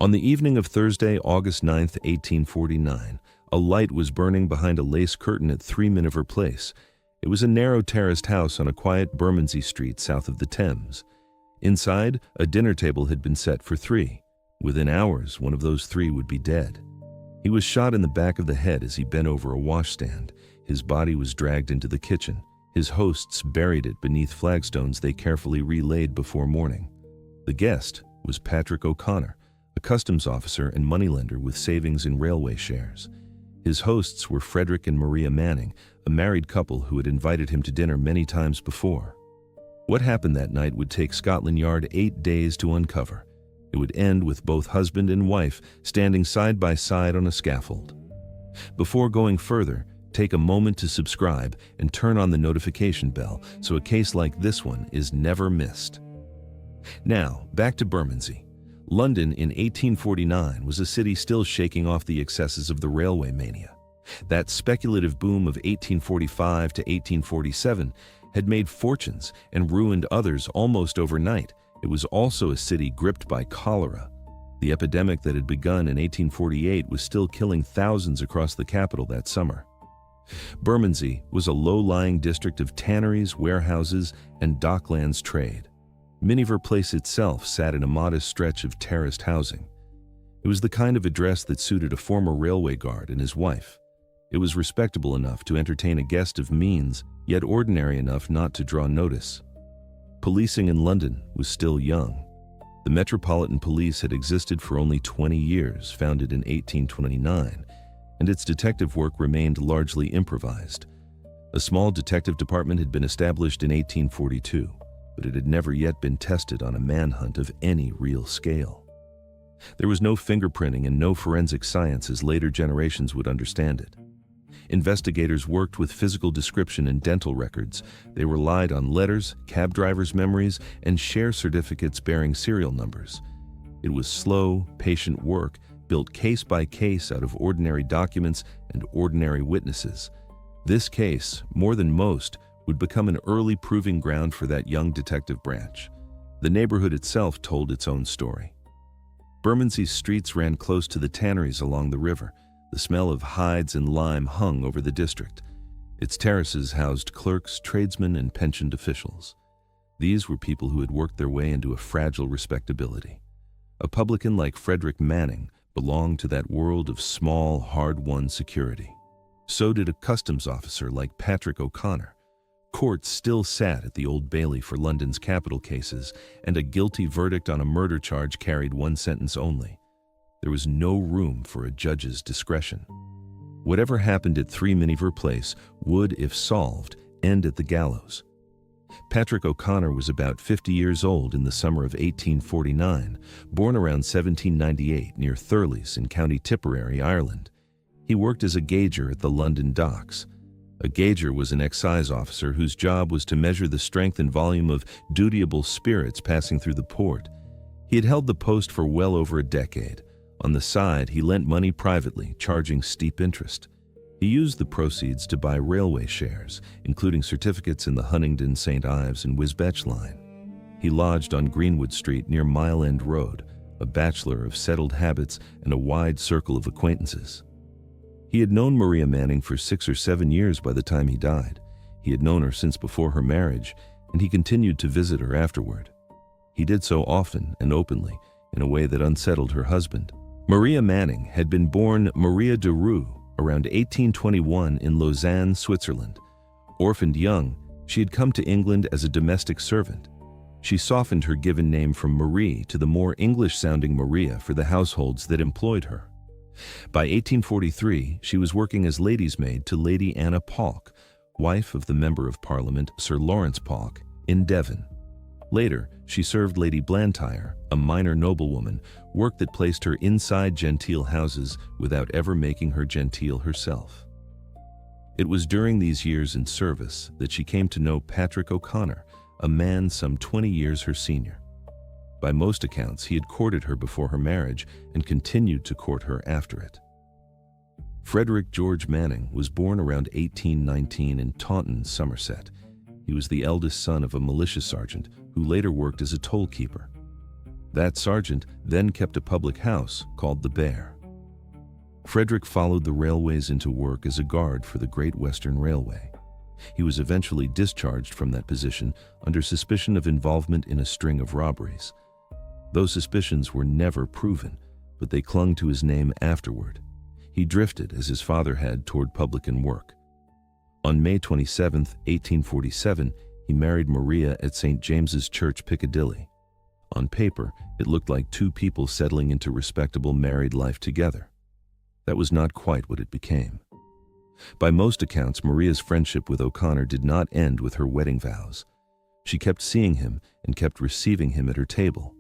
On the evening of Thursday, August 9, 1849, a light was burning behind a lace curtain at 3 Miniver Place. It was a narrow terraced house on a quiet Bermondsey street south of the Thames. Inside, a dinner table had been set for 3. Within hours, one of those 3 would be dead. He was shot in the back of the head as he bent over a washstand. His body was dragged into the kitchen. His hosts buried it beneath flagstones they carefully relaid before morning. The guest was Patrick O'Connor, a customs officer and moneylender with savings in railway shares. His hosts were Frederick and Maria Manning, a married couple who had invited him to dinner many times before. What happened that night would take Scotland Yard 8 days to uncover. It would end with both husband and wife standing side by side on a scaffold. Before going further, take a moment to subscribe and turn on the notification bell so a case like this one is never missed. Now, back to Bermondsey. London in 1849 was a city still shaking off the excesses of the railway mania. That speculative boom of 1845 to 1847 had made fortunes and ruined others almost overnight. It was also a city gripped by cholera. The epidemic that had begun in 1848 was still killing thousands across the capital that summer. Bermondsey was a low-lying district of tanneries, warehouses, and docklands trade. Miniver Place itself sat in a modest stretch of terraced housing. It was the kind of address that suited a former railway guard and his wife. It was respectable enough to entertain a guest of means, yet ordinary enough not to draw notice. Policing in London was still young. The Metropolitan Police had existed for only 20 years, founded in 1829, and its detective work remained largely improvised. A small detective department had been established in 1842, but it had never yet been tested on a manhunt of any real scale. There was no fingerprinting and no forensic science as later generations would understand it. Investigators worked with physical description and dental records. They relied on letters, cab drivers' memories, and share certificates bearing serial numbers. It was slow, patient work, built case by case out of ordinary documents and ordinary witnesses. This case, more than most, would become an early proving ground for that young detective branch. The neighborhood itself told its own story. Bermondsey's streets ran close to the tanneries along the river. The smell of hides and lime hung over the district. Its terraces housed clerks, tradesmen, and pensioned officials. These were people who had worked their way into a fragile respectability. A publican like Frederick Manning belonged to that world of small, hard-won security. So did a customs officer like Patrick O'Connor. Courts still sat at the Old Bailey for London's capital cases, and a guilty verdict on a murder charge carried one sentence only. There was no room for a judge's discretion. Whatever happened at 3 Miniver Place would, if solved, end at the gallows. Patrick O'Connor was about 50 years old in the summer of 1849, born around 1798 near Thurles in County Tipperary, Ireland. He worked as a gauger at the London docks. A gauger was an excise officer whose job was to measure the strength and volume of dutiable spirits passing through the port. He had held the post for well over a decade. On the side, he lent money privately, charging steep interest. He used the proceeds to buy railway shares, including certificates in the Huntingdon, St. Ives, and Wisbech line. He lodged on Greenwood Street near Mile End Road, a bachelor of settled habits and a wide circle of acquaintances. He had known Maria Manning for 6 or 7 years by the time he died. He had known her since before her marriage, and he continued to visit her afterward. He did so often and openly, in a way that unsettled her husband. Maria Manning had been born Maria de Roux around 1821 in Lausanne, Switzerland. Orphaned young, she had come to England as a domestic servant. She softened her given name from Marie to the more English-sounding Maria for the households that employed her. By 1843, she was working as lady's maid to Lady Anna Polk, wife of the Member of Parliament Sir Lawrence Polk, in Devon. Later, she served Lady Blantyre, a minor noblewoman, work that placed her inside genteel houses without ever making her genteel herself. It was during these years in service that she came to know Patrick O'Connor, a man some 20 years her senior. By most accounts, he had courted her before her marriage and continued to court her after it. Frederick George Manning was born around 1819 in Taunton, Somerset. He was the eldest son of a militia sergeant who later worked as a toll keeper. That sergeant then kept a public house called the Bear. Frederick followed the railways into work as a guard for the Great Western Railway. He was eventually discharged from that position under suspicion of involvement in a string of robberies. Those suspicions were never proven, but they clung to his name afterward. He drifted, as his father had, toward publican work. On May 27, 1847, he married Maria at St. James's Church, Piccadilly. On paper, it looked like two people settling into respectable married life together. That was not quite what it became. By most accounts, Maria's friendship with O'Connor did not end with her wedding vows. She kept seeing him and kept receiving him at her table.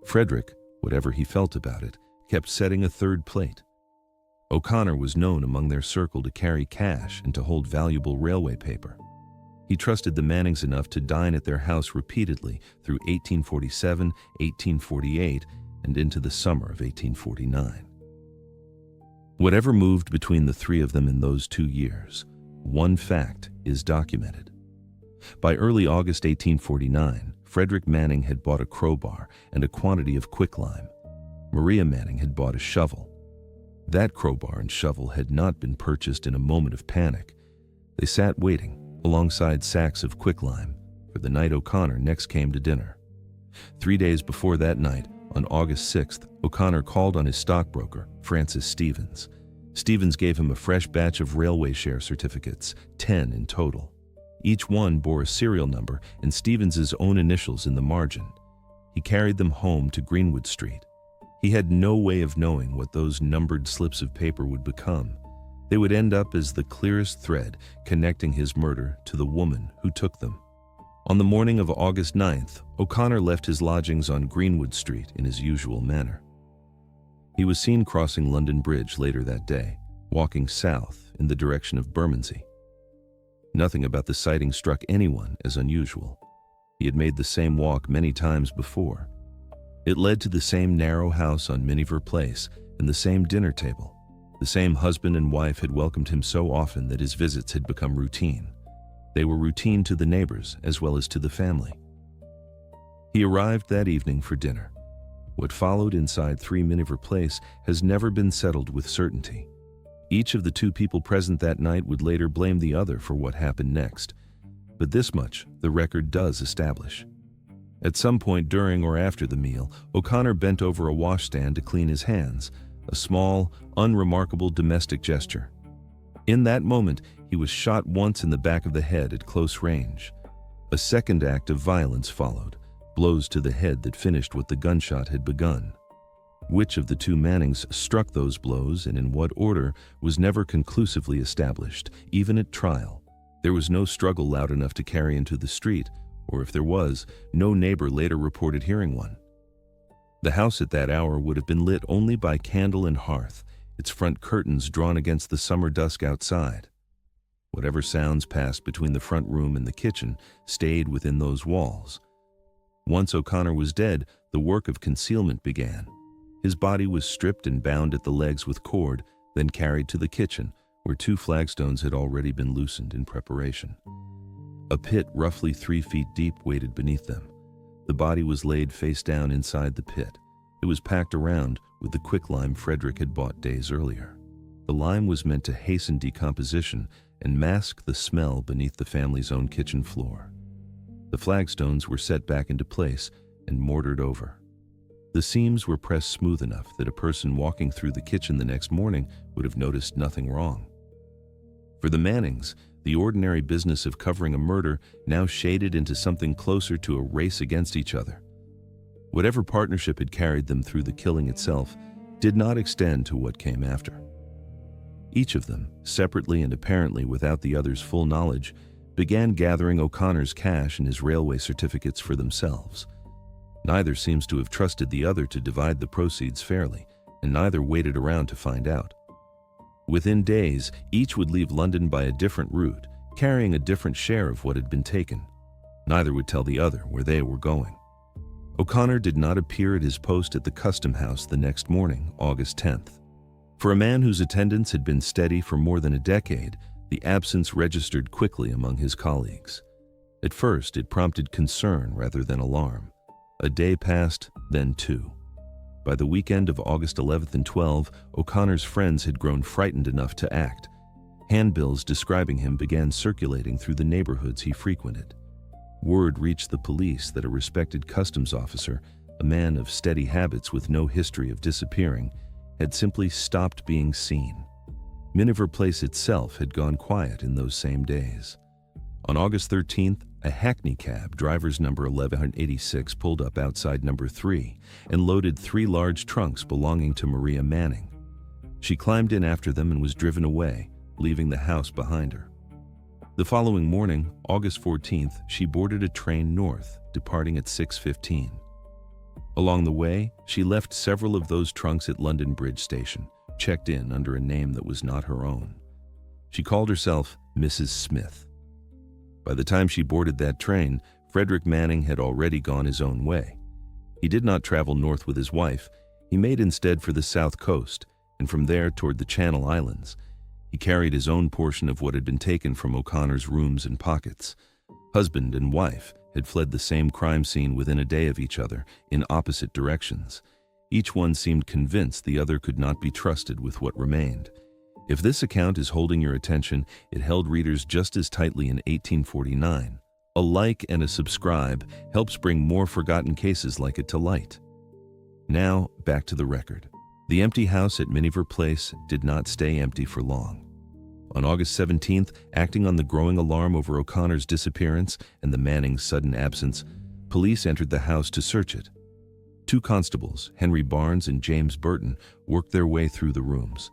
Frederick, whatever he felt about it, kept setting a third plate. O'Connor was known among their circle to carry cash and to hold valuable railway paper. He trusted the Mannings enough to dine at their house repeatedly through 1847, 1848, and into the summer of 1849. Whatever moved between the three of them in those 2 years, one fact is documented. By early August 1849, Frederick Manning had bought a crowbar and a quantity of quicklime. Maria Manning had bought a shovel. That crowbar and shovel had not been purchased in a moment of panic. They sat waiting, alongside sacks of quicklime, for the night O'Connor next came to dinner. 3 days before that night, on August 6th, O'Connor called on his stockbroker, Francis Stevens. Stevens gave him a fresh batch of railway share certificates, 10 in total. Each one bore a serial number and Stevens's own initials in the margin. He carried them home to Greenwood Street. He had no way of knowing what those numbered slips of paper would become. They would end up as the clearest thread connecting his murder to the woman who took them. On the morning of August 9th, O'Connor left his lodgings on Greenwood Street in his usual manner. He was seen crossing London Bridge later that day, walking south in the direction of Bermondsey. Nothing about the sighting struck anyone as unusual. He had made the same walk many times before. It led to the same narrow house on Miniver Place and the same dinner table. The same husband and wife had welcomed him so often that his visits had become routine. They were routine to the neighbors as well as to the family. He arrived that evening for dinner. What followed inside 3 Miniver Place has never been settled with certainty. Each of the two people present that night would later blame the other for what happened next. But this much the record does establish. At some point during or after the meal, O'Connor bent over a washstand to clean his hands, a small, unremarkable domestic gesture. In that moment, he was shot once in the back of the head at close range. A second act of violence followed, blows to the head that finished what the gunshot had begun. Which of the two Mannings struck those blows and in what order was never conclusively established, even at trial. There was no struggle loud enough to carry into the street, or if there was, no neighbor later reported hearing one. The house at that hour would have been lit only by candle and hearth, its front curtains drawn against the summer dusk outside. Whatever sounds passed between the front room and the kitchen stayed within those walls. Once O'Connor was dead, the work of concealment began. His body was stripped and bound at the legs with cord, then carried to the kitchen, where 2 flagstones had already been loosened in preparation. A pit roughly 3 feet deep waited beneath them. The body was laid face down inside the pit. It was packed around with the quicklime Frederick had bought days earlier. The lime was meant to hasten decomposition and mask the smell beneath the family's own kitchen floor. The flagstones were set back into place and mortared over. The seams were pressed smooth enough that a person walking through the kitchen the next morning would have noticed nothing wrong. For the Mannings, the ordinary business of covering a murder now shaded into something closer to a race against each other. Whatever partnership had carried them through the killing itself did not extend to what came after. Each of them, separately and apparently without the other's full knowledge, began gathering O'Connor's cash and his railway certificates for themselves. Neither seems to have trusted the other to divide the proceeds fairly, and neither waited around to find out. Within days, each would leave London by a different route, carrying a different share of what had been taken. Neither would tell the other where they were going. O'Connor did not appear at his post at the Custom House the next morning, August 10th. For a man whose attendance had been steady for more than a decade, the absence registered quickly among his colleagues. At first, it prompted concern rather than alarm. A day passed, then two. By the weekend of August 11th and 12th, O'Connor's friends had grown frightened enough to act. Handbills describing him began circulating through the neighborhoods he frequented. Word reached the police that a respected customs officer, a man of steady habits with no history of disappearing, had simply stopped being seen. Miniver Place itself had gone quiet in those same days. On August 13th, a hackney cab, driver's number 1186, pulled up outside number 3 and loaded 3 large trunks belonging to Maria Manning. She climbed in after them and was driven away, leaving the house behind her. The following morning, August 14th, she boarded a train north, departing at 6:15. Along the way, she left several of those trunks at London Bridge Station, checked in under a name that was not her own. She called herself Mrs. Smith. By the time she boarded that train, Frederick Manning had already gone his own way. He did not travel north with his wife. He made instead for the south coast, and from there toward the Channel Islands. He carried his own portion of what had been taken from O'Connor's rooms and pockets. Husband and wife had fled the same crime scene within a day of each other, in opposite directions. Each one seemed convinced the other could not be trusted with what remained. If this account is holding your attention, it held readers just as tightly in 1849. A like and a subscribe helps bring more forgotten cases like it to light. Now, back to the record. The empty house at Miniver Place did not stay empty for long. On August 17th, acting on the growing alarm over O'Connor's disappearance and the Mannings' sudden absence, police entered the house to search it. 2 constables, Henry Barnes and James Burton, worked their way through the rooms.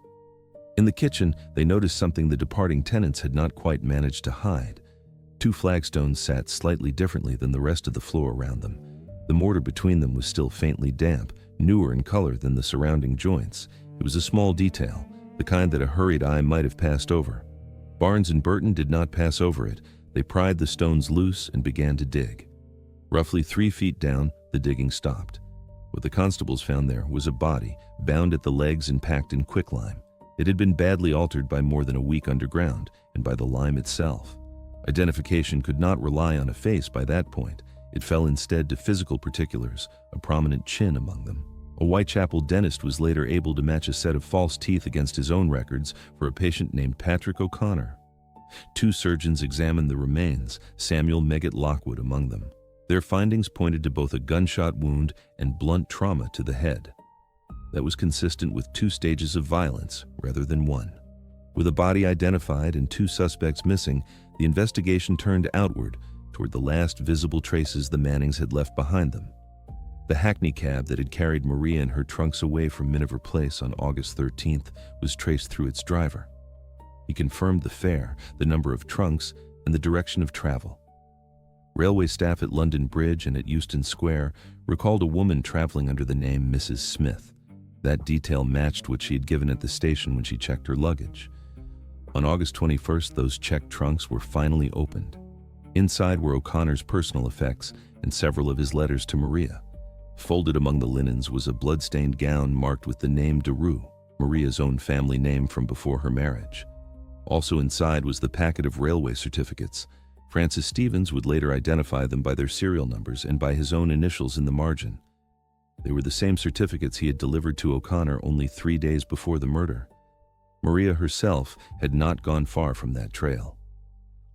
In the kitchen, they noticed something the departing tenants had not quite managed to hide. 2 flagstones sat slightly differently than the rest of the floor around them. The mortar between them was still faintly damp, newer in color than the surrounding joints. It was a small detail, the kind that a hurried eye might have passed over. Barnes and Burton did not pass over it. They pried the stones loose and began to dig. Roughly 3 feet down, the digging stopped. What the constables found there was a body, bound at the legs and packed in quicklime. It had been badly altered by more than a week underground and by the lime itself. Identification could not rely on a face by that point. It fell instead to physical particulars, a prominent chin among them. A Whitechapel dentist was later able to match a set of false teeth against his own records for a patient named Patrick O'Connor. 2 surgeons examined the remains, Samuel Megget Lockwood among them. Their findings pointed to both a gunshot wound and blunt trauma to the head. That was consistent with 2 stages of violence rather than 1. With a body identified and 2 suspects missing, the investigation turned outward toward the last visible traces the Mannings had left behind them. The hackney cab that had carried Maria and her trunks away from Miniver Place on August 13th was traced through its driver. He confirmed the fare, the number of trunks, and the direction of travel. Railway staff at London Bridge and at Euston Square recalled a woman traveling under the name Mrs. Smith. That detail matched what she had given at the station when she checked her luggage. On August 21st, those checked trunks were finally opened. Inside were O'Connor's personal effects and several of his letters to Maria. Folded among the linens was a blood-stained gown marked with the name Daru, Maria's own family name from before her marriage. Also inside was the packet of railway certificates. Francis Stevens would later identify them by their serial numbers and by his own initials in the margin. They were the same certificates he had delivered to O'Connor only 3 days before the murder. Maria herself had not gone far from that trail.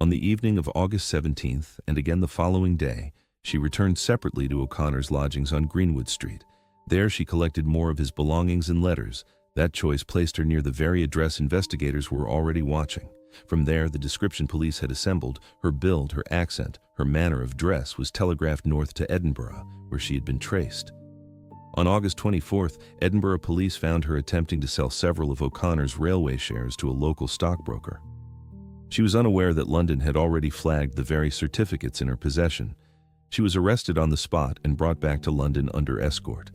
On the evening of August 17th, and again the following day, she returned separately to O'Connor's lodgings on Greenwood Street. There she collected more of his belongings and letters. That choice placed her near the very address investigators were already watching. From there, the description police had assembled, her build, her accent, her manner of dress was telegraphed north to Edinburgh, where she had been traced. On August 24th, Edinburgh police found her attempting to sell several of O'Connor's railway shares to a local stockbroker. She was unaware that London had already flagged the very certificates in her possession. She was arrested on the spot and brought back to London under escort.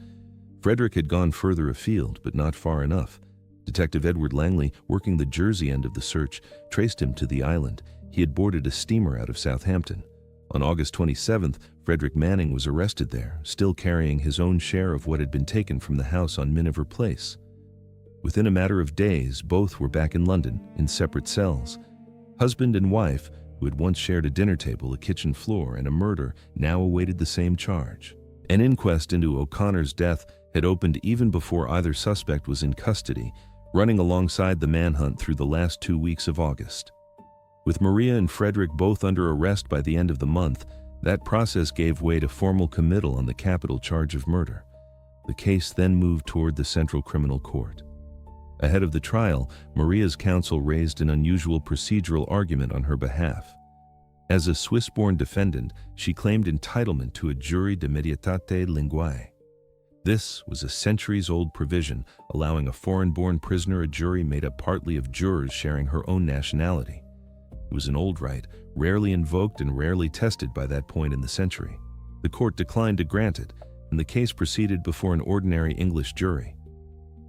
Frederick had gone further afield, but not far enough. Detective Edward Langley, working the Jersey end of the search, traced him to the island. He had boarded a steamer out of Southampton. On August 27th, Frederick Manning was arrested there, still carrying his own share of what had been taken from the house on Miniver Place. Within a matter of days, both were back in London, in separate cells. Husband and wife, who had once shared a dinner table, a kitchen floor, and a murder, now awaited the same charge. An inquest into O'Connor's death had opened even before either suspect was in custody, running alongside the manhunt through the last 2 weeks of August. With Maria and Frederick both under arrest by the end of the month, that process gave way to formal committal on the capital charge of murder. The case then moved toward the Central Criminal Court. Ahead of the trial, Maria's counsel raised an unusual procedural argument on her behalf. As a Swiss-born defendant, she claimed entitlement to a jury de mediatate linguae. This was a centuries-old provision allowing a foreign-born prisoner a jury made up partly of jurors sharing her own nationality. It was an old right, rarely invoked and rarely tested by that point in the century. The court declined to grant it, and the case proceeded before an ordinary English jury.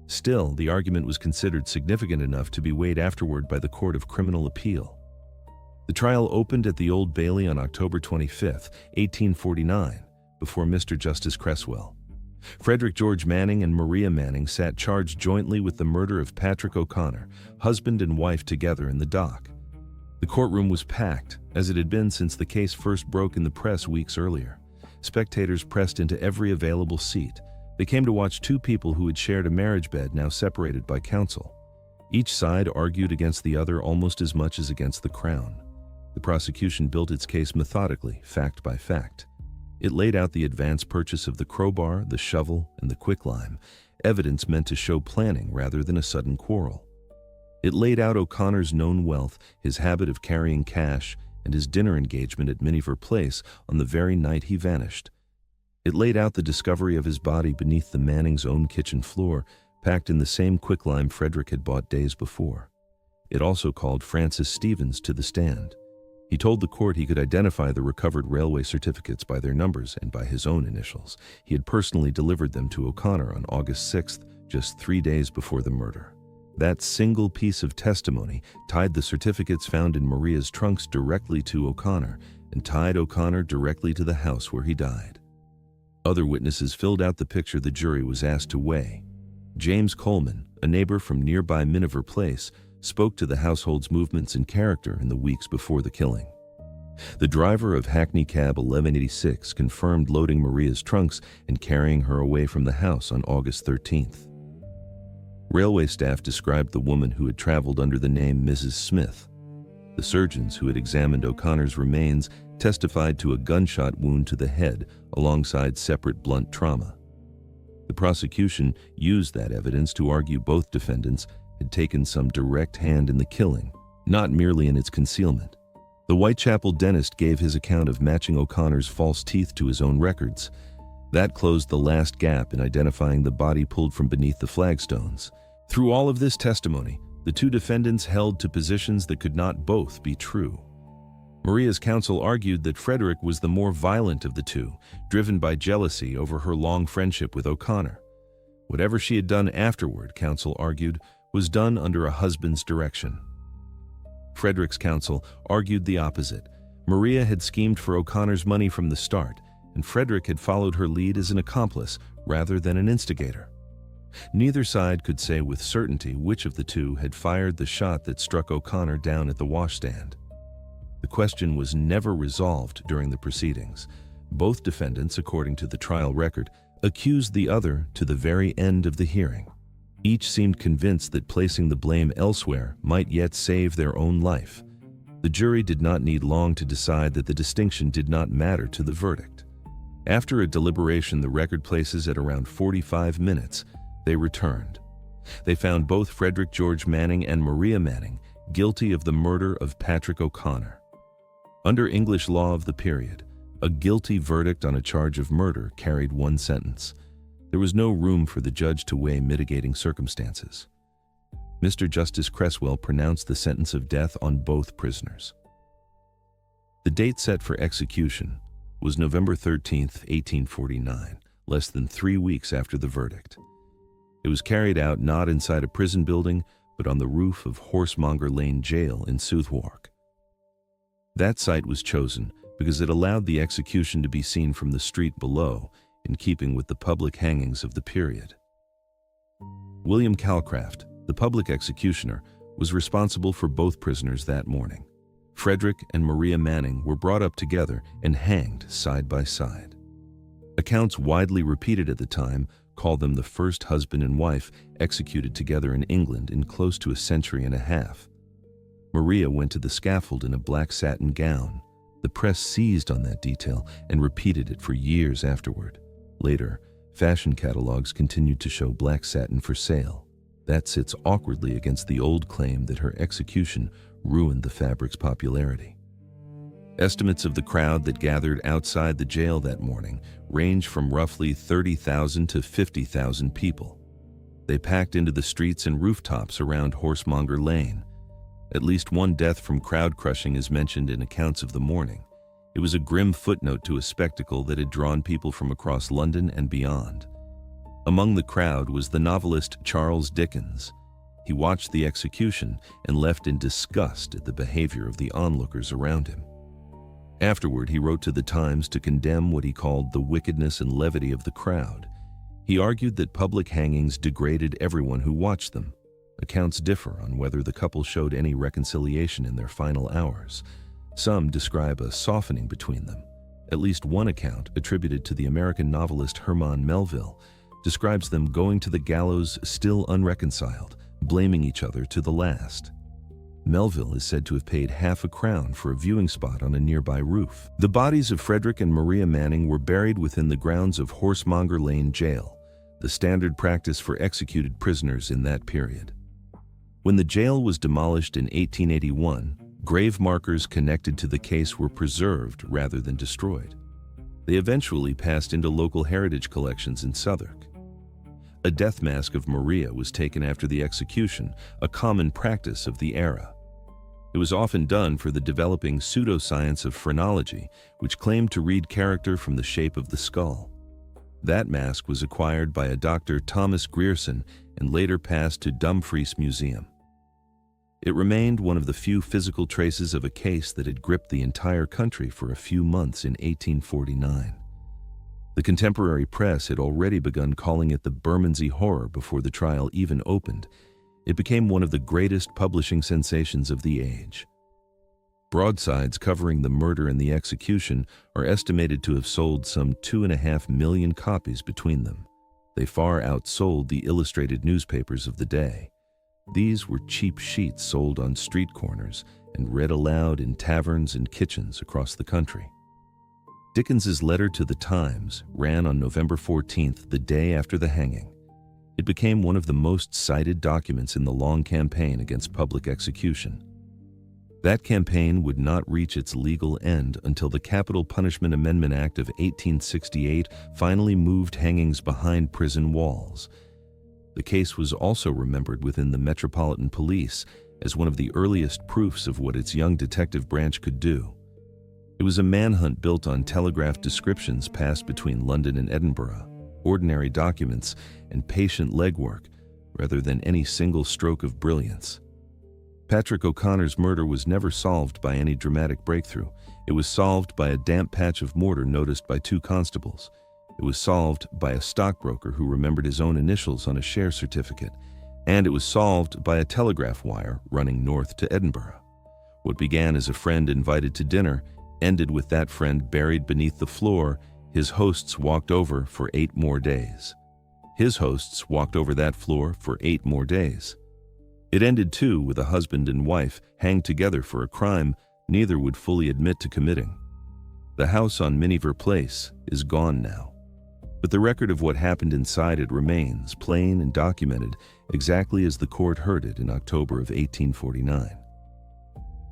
Still, the argument was considered significant enough to be weighed afterward by the Court of Criminal Appeal. The trial opened at the Old Bailey on October 25, 1849, before Mr. Justice Cresswell. Frederick George Manning and Maria Manning sat charged jointly with the murder of Patrick O'Connor, husband and wife together in the dock. The courtroom was packed, as it had been since the case first broke in the press weeks earlier. Spectators pressed into every available seat. They came to watch two people who had shared a marriage bed, now separated by counsel. Each side argued against the other almost as much as against the Crown. The prosecution built its case methodically, fact by fact. It laid out the advance purchase of the crowbar, the shovel, and the quicklime, evidence meant to show planning rather than a sudden quarrel. It laid out O'Connor's known wealth, his habit of carrying cash, and his dinner engagement at Miniver Place on the very night he vanished. It laid out the discovery of his body beneath the Mannings' own kitchen floor, packed in the same quicklime Frederick had bought days before. It also called Francis Stevens to the stand. He told the court he could identify the recovered railway certificates by their numbers and by his own initials. He had personally delivered them to O'Connor on August 6th, just 3 days before the murder. That single piece of testimony tied the certificates found in Maria's trunks directly to O'Connor and tied O'Connor directly to the house where he died. Other witnesses filled out the picture the jury was asked to weigh. James Coleman, a neighbor from nearby Miniver Place, spoke to the household's movements and character in the weeks before the killing. The driver of Hackney Cab 1186 confirmed loading Maria's trunks and carrying her away from the house on August 13th. Railway staff described the woman who had traveled under the name Mrs. Smith. The surgeons who had examined O'Connor's remains testified to a gunshot wound to the head alongside separate blunt trauma. The prosecution used that evidence to argue both defendants had taken some direct hand in the killing, not merely in its concealment. The Whitechapel dentist gave his account of matching O'Connor's false teeth to his own records. That closed the last gap in identifying the body pulled from beneath the flagstones. Through all of this testimony, the two defendants held to positions that could not both be true. Maria's counsel argued that Frederick was the more violent of the two, driven by jealousy over her long friendship with O'Connor. Whatever she had done afterward, counsel argued, was done under a husband's direction. Frederick's counsel argued the opposite. Maria had schemed for O'Connor's money from the start, and Frederick had followed her lead as an accomplice rather than an instigator. Neither side could say with certainty which of the two had fired the shot that struck O'Connor down at the washstand. The question was never resolved during the proceedings. Both defendants, according to the trial record, accused the other to the very end of the hearing. Each seemed convinced that placing the blame elsewhere might yet save their own life. The jury did not need long to decide that the distinction did not matter to the verdict. After a deliberation the record places at around 45 minutes, they returned. They found both Frederick George Manning and Maria Manning guilty of the murder of Patrick O'Connor. Under English law of the period, a guilty verdict on a charge of murder carried one sentence. There was no room for the judge to weigh mitigating circumstances. Mr. Justice Cresswell pronounced the sentence of death on both prisoners. The date set for execution was November 13, 1849, less than 3 weeks after the verdict. It was carried out not inside a prison building, but on the roof of Horsemonger Lane Jail in Southwark. That site was chosen because it allowed the execution to be seen from the street below, in keeping with the public hangings of the period. William Calcraft, the public executioner, was responsible for both prisoners that morning. Frederick and Maria Manning were brought up together and hanged side by side. Accounts widely repeated at the time call them the first husband and wife executed together in England in close to a century and a half. Maria went to the scaffold in a black satin gown. The press seized on that detail and repeated it for years afterward. Later, fashion catalogs continued to show black satin for sale. That sits awkwardly against the old claim that her execution ruined the fabric's popularity. Estimates of the crowd that gathered outside the jail that morning range from roughly 30,000 to 50,000 people. They packed into the streets and rooftops around Horsemonger Lane. At least one death from crowd crushing is mentioned in accounts of the morning. It was a grim footnote to a spectacle that had drawn people from across London and beyond. Among the crowd was the novelist Charles Dickens. He watched the execution and left in disgust at the behavior of the onlookers around him. Afterward, he wrote to the Times to condemn what he called the wickedness and levity of the crowd. He argued that public hangings degraded everyone who watched them. Accounts differ on whether the couple showed any reconciliation in their final hours. Some describe a softening between them. At least one account, attributed to the American novelist Herman Melville, describes them going to the gallows still unreconciled, blaming each other to the last. Melville is said to have paid £50 for a viewing spot on a nearby roof. The bodies of Frederick and Maria Manning were buried within the grounds of Horsemonger Lane Jail, the standard practice for executed prisoners in that period. When the jail was demolished in 1881, grave markers connected to the case were preserved rather than destroyed. They eventually passed into local heritage collections in Southwark. A death mask of Maria was taken after the execution, a common practice of the era. It was often done for the developing pseudoscience of phrenology, which claimed to read character from the shape of the skull. That mask was acquired by a Dr. Thomas Grierson and later passed to Dumfries Museum. It remained one of the few physical traces of a case that had gripped the entire country for a few months in 1849. The contemporary press had already begun calling it the Bermondsey Horror before the trial even opened. It became one of the greatest publishing sensations of the age. Broadsides covering the murder and the execution are estimated to have sold some 2.5 million copies between them. They far outsold the illustrated newspapers of the day. These were cheap sheets sold on street corners and read aloud in taverns and kitchens across the country. Dickens's letter to the Times ran on November 14th, the day after the hanging. It became one of the most cited documents in the long campaign against public execution. That campaign would not reach its legal end until the Capital Punishment Amendment Act of 1868 finally moved hangings behind prison walls. The case was also remembered within the Metropolitan Police as one of the earliest proofs of what its young detective branch could do. It was a manhunt built on telegraph descriptions passed between London and Edinburgh, ordinary documents, and patient legwork, rather than any single stroke of brilliance. Patrick O'Connor's murder was never solved by any dramatic breakthrough. It was solved by a damp patch of mortar noticed by 2 constables. It was solved by a stockbroker who remembered his own initials on a share certificate. And it was solved by a telegraph wire running north to Edinburgh. What began as a friend invited to dinner ended with that friend buried beneath the floor his hosts walked over for 8 more days. His hosts walked over that floor for 8 more days. It ended, too, with a husband and wife hanged together for a crime neither would fully admit to committing. The house on Miniver Place is gone now, but the record of what happened inside it remains plain and documented exactly as the court heard it in October of 1849.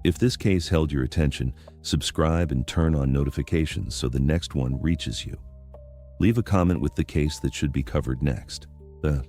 If this case held your attention, subscribe and turn on notifications so the next one reaches you. Leave a comment with the case that should be covered next. The